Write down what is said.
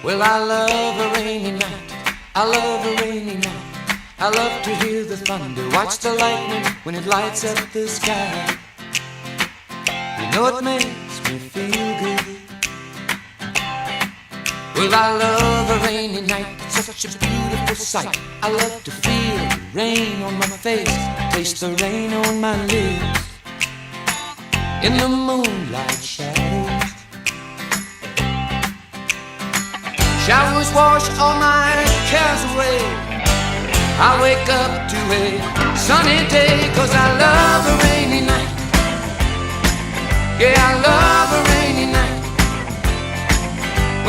Well, I love a rainy night. I love a rainy night. I love to hear the thunder, watch the lightning when it lights up the sky. You know it makes me feel good. Well, I love a rainy night. It's such a beautiful sight. I love to feel the rain on my face, taste the rain on my lips. In the moonlight shadows, showers wash all my cares away. I wake up to a sunny day, 'cause I love a rainy night. Yeah, I love a rainy night.